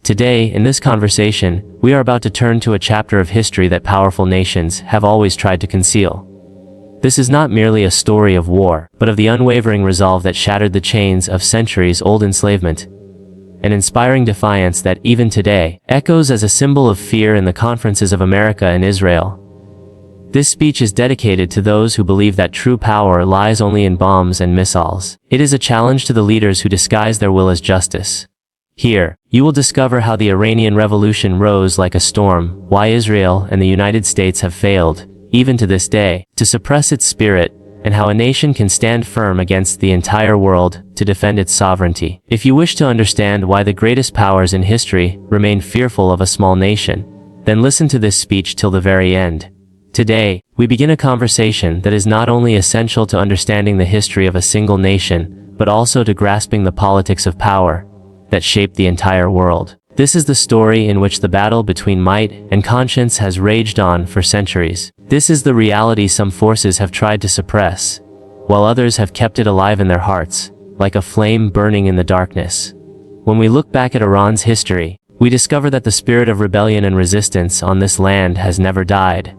Today, in this conversation, we are about to turn to a chapter of history that powerful nations have always tried to conceal. This is not merely a story of war, but of the unwavering resolve that shattered the chains of centuries-old enslavement. An inspiring defiance that, even today, echoes as a symbol of fear in the conferences of America and Israel. This speech is dedicated to those who believe that true power lies only in bombs and missiles. It is a challenge to the leaders who disguise their will as justice. Here, you will discover how the Iranian Revolution rose like a storm, why Israel and the United States have failed, even to this day, to suppress its spirit, and how a nation can stand firm against the entire world to defend its sovereignty. If you wish to understand why the greatest powers in history remain fearful of a small nation, then listen to this speech till the very end. Today, we begin a conversation that is not only essential to understanding the history of a single nation, but also to grasping the politics of power that shaped the entire world. This is the story in which the battle between might and conscience has raged on for centuries. This is the reality some forces have tried to suppress, while others have kept it alive in their hearts, like a flame burning in the darkness. When we look back at Iran's history, we discover that the spirit of rebellion and resistance on this land has never died.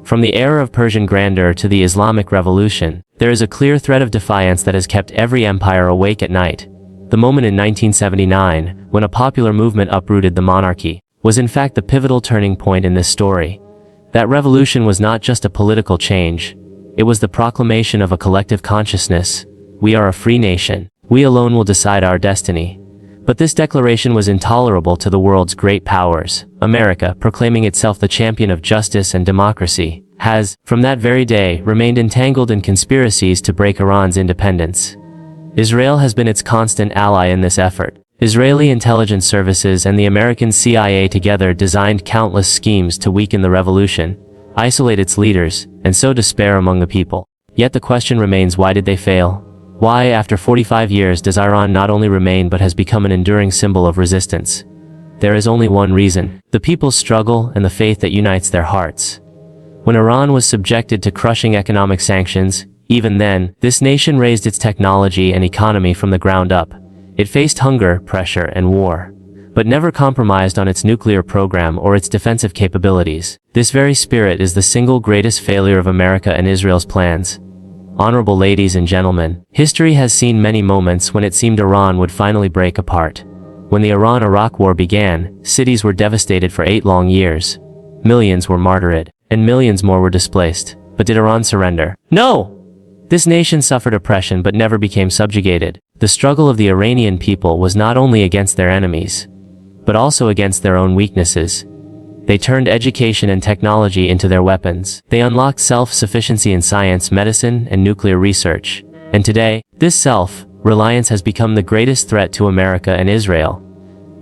From the era of Persian grandeur to the Islamic Revolution, there is a clear thread of defiance that has kept every empire awake at night. The moment in 1979, when a popular movement uprooted the monarchy, was in fact the pivotal turning point in this story. That revolution was not just a political change. It was the proclamation of a collective consciousness. We are a free nation. We alone will decide our destiny. But this declaration was intolerable to the world's great powers. America, proclaiming itself the champion of justice and democracy, has, from that very day, remained entangled in conspiracies to break Iran's independence. Israel has been its constant ally in this effort. Israeli intelligence services and the American CIA together designed countless schemes to weaken the revolution, isolate its leaders, and sow despair among the people. Yet the question remains, why did they fail? Why, after 45 years, does Iran not only remain but has become an enduring symbol of resistance? There is only one reason: the people's struggle and the faith that unites their hearts. When Iran was subjected to crushing economic sanctions, even then, this nation raised its technology and economy from the ground up. It faced hunger, pressure, and war, but never compromised on its nuclear program or its defensive capabilities. This very spirit is the single greatest failure of America and Israel's plans. Honorable ladies and gentlemen, history has seen many moments when it seemed Iran would finally break apart. When the Iran-Iraq War began, cities were devastated for 8 long years. Millions were martyred, and millions more were displaced. But did Iran surrender? No! This nation suffered oppression but never became subjugated. The struggle of the Iranian people was not only against their enemies, but also against their own weaknesses. They turned education and technology into their weapons. They unlocked self-sufficiency in science, medicine, and nuclear research. And today, this self-reliance has become the greatest threat to America and Israel,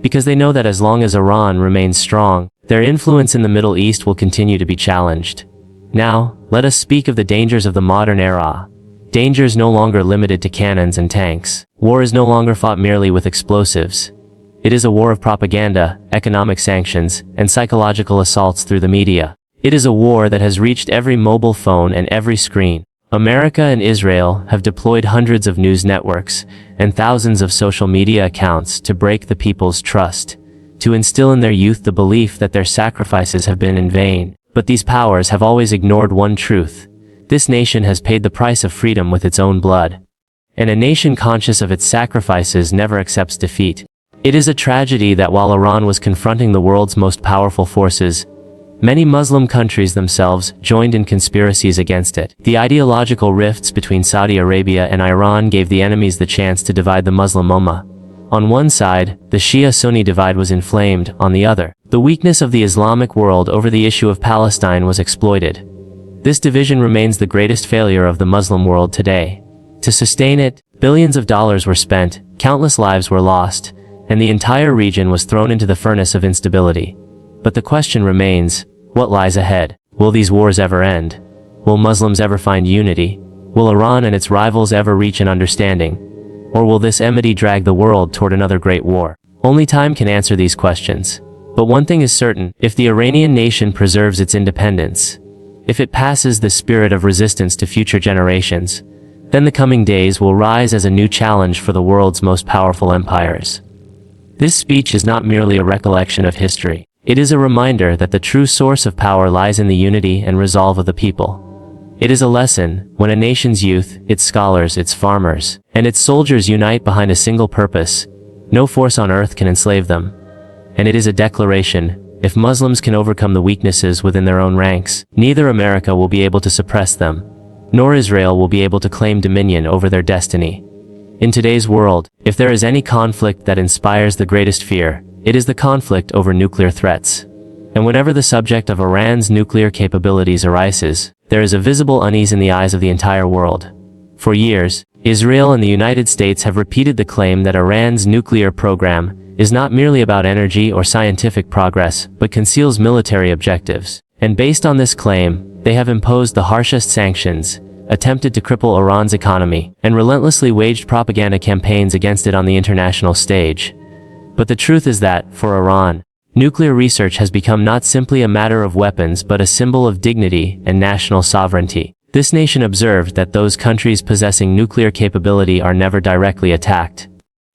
because they know that as long as Iran remains strong, their influence in the Middle East will continue to be challenged. Now, let us speak of the dangers of the modern era. Dangers no longer limited to cannons and tanks. War is no longer fought merely with explosives. It is a war of propaganda, economic sanctions, and psychological assaults through the media. It is a war that has reached every mobile phone and every screen. America and Israel have deployed hundreds of news networks and thousands of social media accounts to break the people's trust, to instill in their youth the belief that their sacrifices have been in vain. But these powers have always ignored one truth. This nation has paid the price of freedom with its own blood. And a nation conscious of its sacrifices never accepts defeat. It is a tragedy that while Iran was confronting the world's most powerful forces, many Muslim countries themselves joined in conspiracies against it. The ideological rifts between Saudi Arabia and Iran gave the enemies the chance to divide the Muslim Ummah. On one side, the Shia-Sunni divide was inflamed. On the other, the weakness of the Islamic world over the issue of Palestine was exploited. This division remains the greatest failure of the Muslim world today. To sustain it, billions of dollars were spent, countless lives were lost, and the entire region was thrown into the furnace of instability. But the question remains, what lies ahead? Will these wars ever end? Will Muslims ever find unity? Will Iran and its rivals ever reach an understanding? Or will this enmity drag the world toward another great war? Only time can answer these questions. But one thing is certain: if the Iranian nation preserves its independence, if it passes the spirit of resistance to future generations, then the coming days will rise as a new challenge for the world's most powerful empires. This speech is not merely a recollection of history. It is a reminder that the true source of power lies in the unity and resolve of the people. It is a lesson: when a nation's youth, its scholars, its farmers, and its soldiers unite behind a single purpose, no force on earth can enslave them. And it is a declaration: if Muslims can overcome the weaknesses within their own ranks, neither America will be able to suppress them, nor Israel will be able to claim dominion over their destiny. In today's world, if there is any conflict that inspires the greatest fear, it is the conflict over nuclear threats. And whenever the subject of Iran's nuclear capabilities arises, there is a visible unease in the eyes of the entire world. For years, Israel and the United States have repeated the claim that Iran's nuclear program is not merely about energy or scientific progress, but conceals military objectives. And based on this claim, they have imposed the harshest sanctions, attempted to cripple Iran's economy, and relentlessly waged propaganda campaigns against it on the international stage. But the truth is that, for Iran, nuclear research has become not simply a matter of weapons but a symbol of dignity and national sovereignty. This nation observed that those countries possessing nuclear capability are never directly attacked.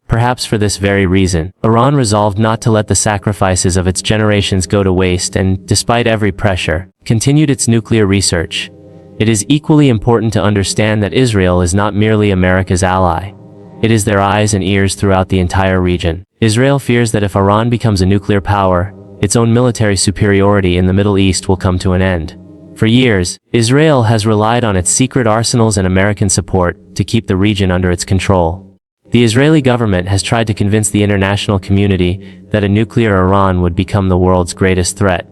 Perhaps for this very reason, Iran resolved not to let the sacrifices of its generations go to waste and, despite every pressure, continued its nuclear research. It is equally important to understand that Israel is not merely America's ally. It is their eyes and ears throughout the entire region. Israel fears that if Iran becomes a nuclear power, its own military superiority in the Middle East will come to an end. For years, Israel has relied on its secret arsenals and American support to keep the region under its control. The Israeli government has tried to convince the international community that a nuclear Iran would become the world's greatest threat.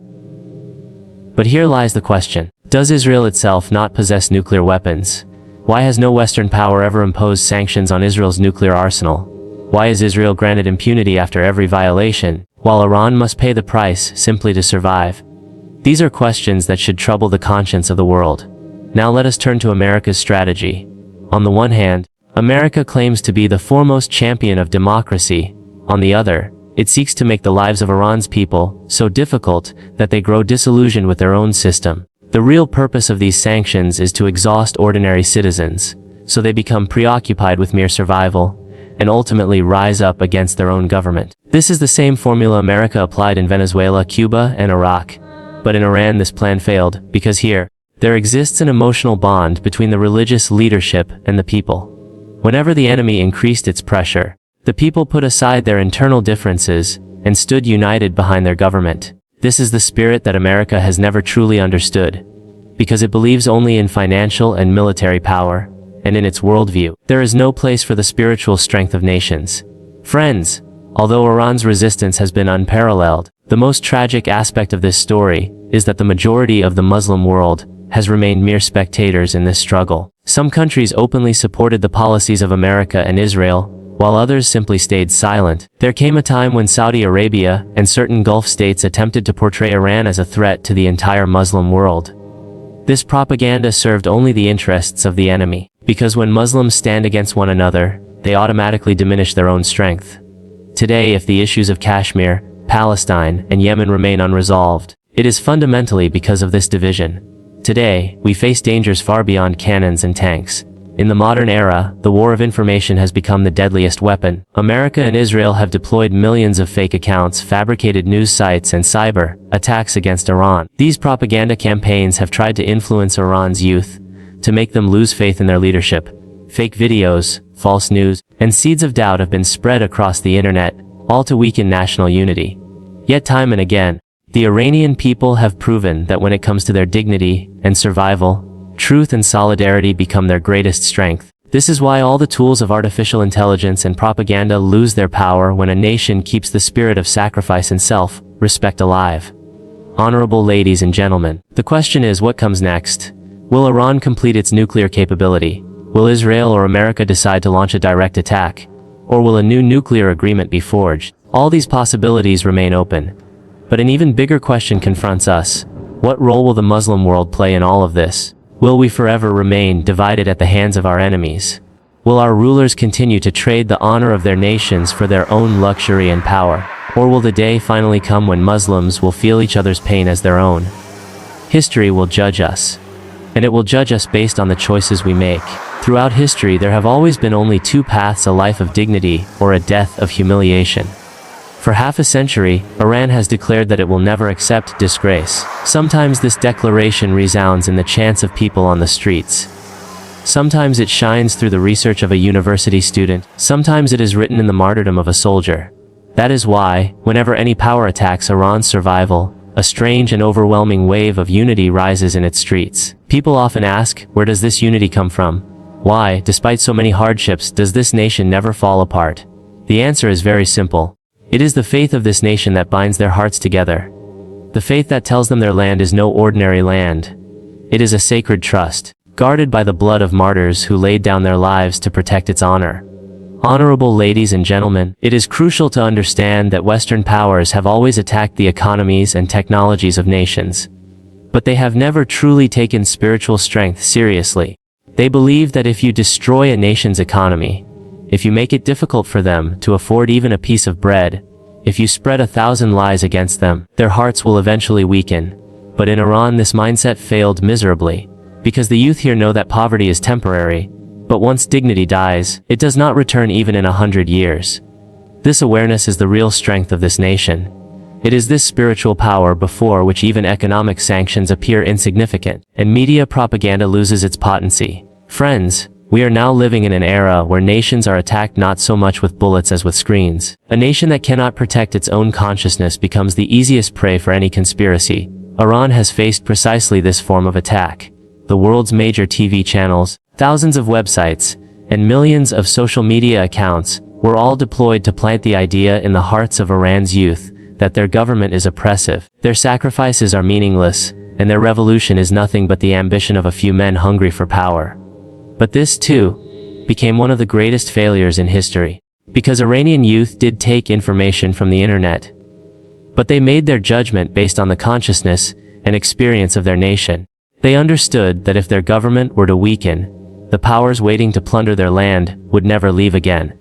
But here lies the question: does Israel itself not possess nuclear weapons? Why has no Western power ever imposed sanctions on Israel's nuclear arsenal? Why is Israel granted impunity after every violation, while Iran must pay the price simply to survive? These are questions that should trouble the conscience of the world. Now let us turn to America's strategy. On the one hand, America claims to be the foremost champion of democracy. On the other, it seeks to make the lives of Iran's people so difficult that they grow disillusioned with their own system. The real purpose of these sanctions is to exhaust ordinary citizens, so they become preoccupied with mere survival, and ultimately rise up against their own government. This is the same formula America applied in Venezuela, Cuba, and Iraq. But in Iran this plan failed, because here, there exists an emotional bond between the religious leadership and the people. Whenever the enemy increased its pressure, the people put aside their internal differences and stood united behind their government. This is the spirit that America has never truly understood, because it believes only in financial and military power, and in its worldview, there is no place for the spiritual strength of nations. Friends, although Iran's resistance has been unparalleled, the most tragic aspect of this story is that the majority of the Muslim world has remained mere spectators in this struggle. Some countries openly supported the policies of America and Israel, while others simply stayed silent. There came a time when Saudi Arabia and certain Gulf states attempted to portray Iran as a threat to the entire Muslim world. This propaganda served only the interests of the enemy, because when Muslims stand against one another, they automatically diminish their own strength. Today, if the issues of Kashmir, Palestine, and Yemen remain unresolved, it is fundamentally because of this division. Today, we face dangers far beyond cannons and tanks. In the modern era, the war of information has become the deadliest weapon. America and Israel have deployed millions of fake accounts, fabricated news sites, and cyber attacks against Iran. These propaganda campaigns have tried to influence Iran's youth, to make them lose faith in their leadership. Fake videos, false news, and seeds of doubt have been spread across the internet, all to weaken national unity. Yet time and again, the Iranian people have proven that when it comes to their dignity and survival, truth and solidarity become their greatest strength. This is why all the tools of artificial intelligence and propaganda lose their power when a nation keeps the spirit of sacrifice and self-respect alive. Honorable ladies and gentlemen, the question is, what comes next? Will Iran complete its nuclear capability? Will Israel or America decide to launch a direct attack? Or will a new nuclear agreement be forged? All these possibilities remain open. But an even bigger question confronts us. What role will the Muslim world play in all of this? Will we forever remain divided at the hands of our enemies? Will our rulers continue to trade the honor of their nations for their own luxury and power? Or will the day finally come when Muslims will feel each other's pain as their own? History will judge us. And it will judge us based on the choices we make. Throughout history, there have always been only two paths: a life of dignity or a death of humiliation. For half a century, Iran has declared that it will never accept disgrace. Sometimes this declaration resounds in the chants of people on the streets. Sometimes it shines through the research of a university student. Sometimes it is written in the martyrdom of a soldier. That is why, whenever any power attacks Iran's survival, a strange and overwhelming wave of unity rises in its streets. People often ask, where does this unity come from? Why, despite so many hardships, does this nation never fall apart? The answer is very simple. It is the faith of this nation that binds their hearts together. The faith that tells them their land is no ordinary land. It is a sacred trust, guarded by the blood of martyrs who laid down their lives to protect its honor. Honorable ladies and gentlemen, it is crucial to understand that Western powers have always attacked the economies and technologies of nations. But they have never truly taken spiritual strength seriously. They believe that if you destroy a nation's economy, if you make it difficult for them to afford even a piece of bread, if you spread 1,000 lies against them, their hearts will eventually weaken. But in Iran this mindset failed miserably, because the youth here know that poverty is temporary, but once dignity dies, it does not return even in 100 years. This awareness is the real strength of this nation. It is this spiritual power before which even economic sanctions appear insignificant, and media propaganda loses its potency. Friends, we are now living in an era where nations are attacked not so much with bullets as with screens. A nation that cannot protect its own consciousness becomes the easiest prey for any conspiracy. Iran has faced precisely this form of attack. The world's major TV channels, thousands of websites, and millions of social media accounts were all deployed to plant the idea in the hearts of Iran's youth that their government is oppressive, their sacrifices are meaningless, and their revolution is nothing but the ambition of a few men hungry for power. But this, too, became one of the greatest failures in history, because Iranian youth did take information from the internet. But they made their judgment based on the consciousness and experience of their nation. They understood that if their government were to weaken, the powers waiting to plunder their land would never leave again.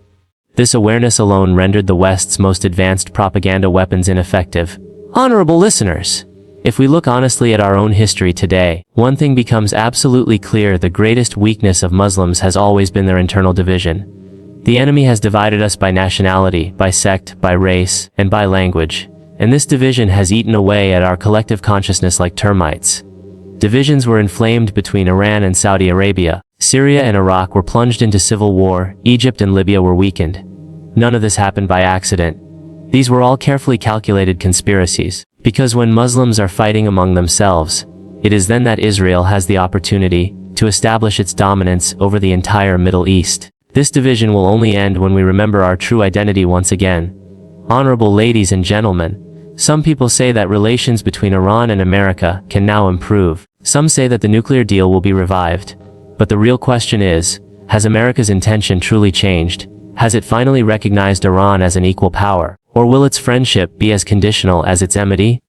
This awareness alone rendered the West's most advanced propaganda weapons ineffective. Honorable listeners, if we look honestly at our own history today, one thing becomes absolutely clear: the greatest weakness of Muslims has always been their internal division. The enemy has divided us by nationality, by sect, by race, and by language, and this division has eaten away at our collective consciousness like termites. Divisions were inflamed between Iran and Saudi Arabia. Syria and Iraq were plunged into civil war. Egypt and Libya were weakened. None of this happened by accident. These were all carefully calculated conspiracies, because when Muslims are fighting among themselves, it is then that Israel has the opportunity to establish its dominance over the entire Middle East. This division will only end when we remember our true identity once again. Honorable ladies and gentlemen, some people say that relations between Iran and America can now improve. Some say that the nuclear deal will be revived. But the real question is, has America's intention truly changed? Has it finally recognized Iran as an equal power? Or will its friendship be as conditional as its enmity?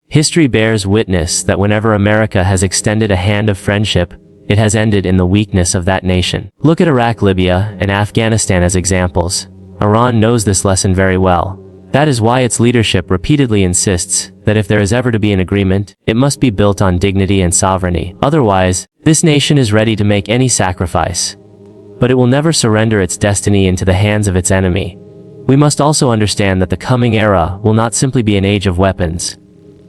History bears witness that whenever America has extended a hand of friendship, it has ended in the weakness of that nation. Look at Iraq, Libya, and Afghanistan as examples. Iran knows this lesson very well. That is why its leadership repeatedly insists that if there is ever to be an agreement, it must be built on dignity and sovereignty. Otherwise, this nation is ready to make any sacrifice. But it will never surrender its destiny into the hands of its enemy. We must also understand that the coming era will not simply be an age of weapons.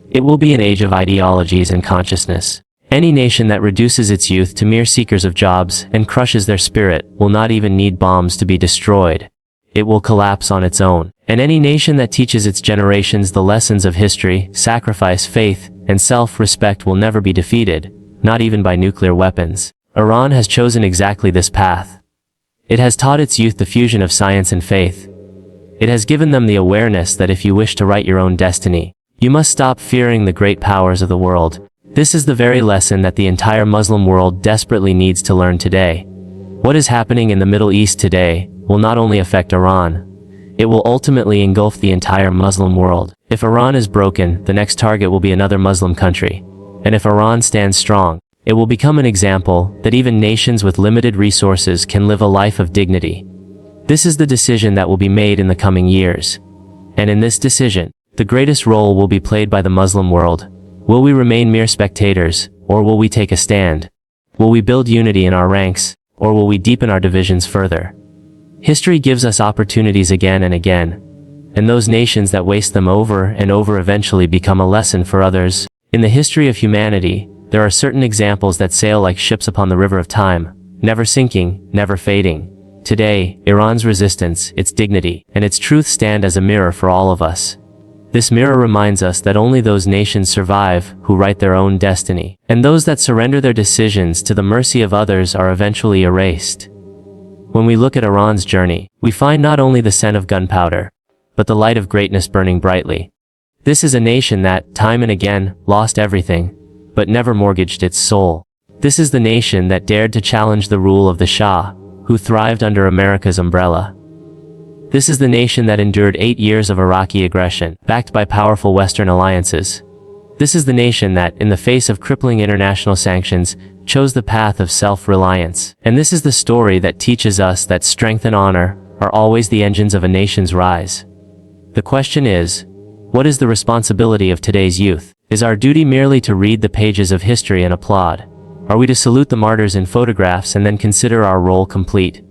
It will be an age of ideologies and consciousness. Any nation that reduces its youth to mere seekers of jobs and crushes their spirit will not even need bombs to be destroyed. It will collapse on its own. And any nation that teaches its generations the lessons of history, sacrifice, faith, and self-respect will never be defeated, not even by nuclear weapons. Iran has chosen exactly this path. It has taught its youth the fusion of science and faith. It has given them the awareness that if you wish to write your own destiny, you must stop fearing the great powers of the world. This is the very lesson that the entire Muslim world desperately needs to learn today. What is happening in the Middle East today will not only affect Iran, it will ultimately engulf the entire Muslim world. If Iran is broken, the next target will be another Muslim country. And if Iran stands strong, it will become an example that even nations with limited resources can live a life of dignity. This is the decision that will be made in the coming years. And in this decision, the greatest role will be played by the Muslim world. Will we remain mere spectators, or will we take a stand? Will we build unity in our ranks, or will we deepen our divisions further? History gives us opportunities again and again. and those nations that waste them over and over eventually become a lesson for others. In the history of humanity, there are certain examples that sail like ships upon the river of time, never sinking, never fading. Today, Iran's resistance, its dignity, and its truth stand as a mirror for all of us. This mirror reminds us that only those nations survive who write their own destiny, and those that surrender their decisions to the mercy of others are eventually erased. When we look at Iran's journey, we find not only the scent of gunpowder, but the light of greatness burning brightly. This is a nation that, time and again, lost everything, but never mortgaged its soul. This is the nation that dared to challenge the rule of the Shah, who thrived under America's umbrella. This is the nation that endured 8 years of Iraqi aggression, backed by powerful Western alliances. This is the nation that, in the face of crippling international sanctions, chose the path of self-reliance. And this is the story that teaches us that strength and honor are always the engines of a nation's rise. The question is, what is the responsibility of today's youth? Is our duty merely to read the pages of history and applaud? Are we to salute the martyrs in photographs and then consider our role complete?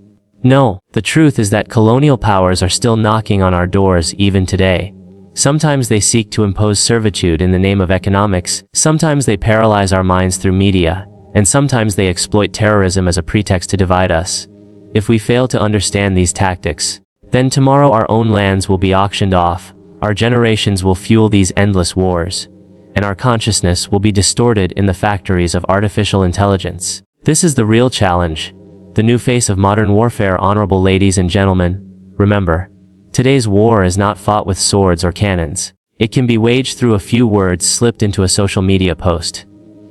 No, the truth is that colonial powers are still knocking on our doors even today. Sometimes they seek to impose servitude in the name of economics, sometimes they paralyze our minds through media, and sometimes they exploit terrorism as a pretext to divide us. If we fail to understand these tactics, then tomorrow our own lands will be auctioned off, our generations will fuel these endless wars, and our consciousness will be distorted in the factories of artificial intelligence. This is the real challenge, the new face of modern warfare. Honorable ladies and gentlemen, remember, today's war is not fought with swords or cannons. It can be waged through a few words slipped into a social media post.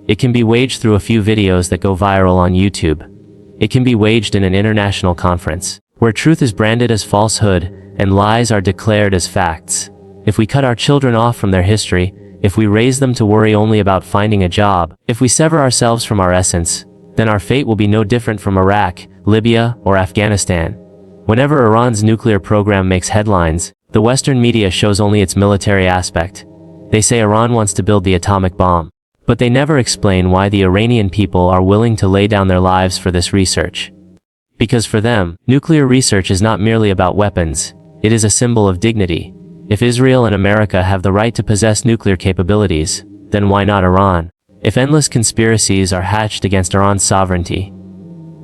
It can be waged through a few videos that go viral on YouTube. It can be waged in an international conference, where truth is branded as falsehood and lies are declared as facts. If we cut our children off from their history, if we raise them to worry only about finding a job, if we sever ourselves from our essence, then our fate will be no different from Iraq, Libya, or Afghanistan. Whenever Iran's nuclear program makes headlines, the Western media shows only its military aspect. They say Iran wants to build the atomic bomb. But they never explain why the Iranian people are willing to lay down their lives for this research. Because for them, nuclear research is not merely about weapons, it is a symbol of dignity. If Israel and America have the right to possess nuclear capabilities, then why not Iran? If endless conspiracies are hatched against Iran's sovereignty,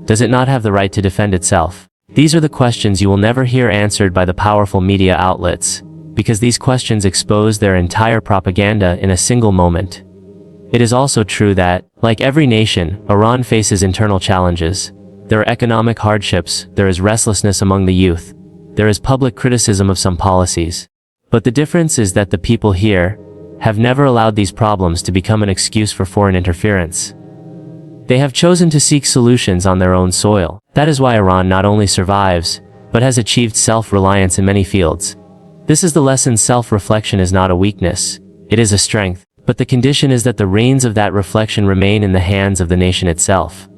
does it not have the right to defend itself? These are the questions you will never hear answered by the powerful media outlets, because these questions expose their entire propaganda in a single moment. It is also true that, like every nation, Iran faces internal challenges. There are economic hardships, there is restlessness among the youth, there is public criticism of some policies. But the difference is that the people here have never allowed these problems to become an excuse for foreign interference. They have chosen to seek solutions on their own soil. That is why Iran not only survives, but has achieved self-reliance in many fields. This is the lesson: self-reflection is not a weakness, it is a strength. But the condition is that the reins of that reflection remain in the hands of the nation itself,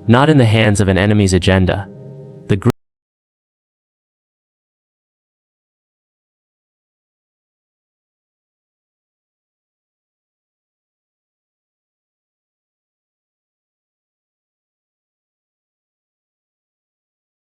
not in the hands of an enemy's agenda.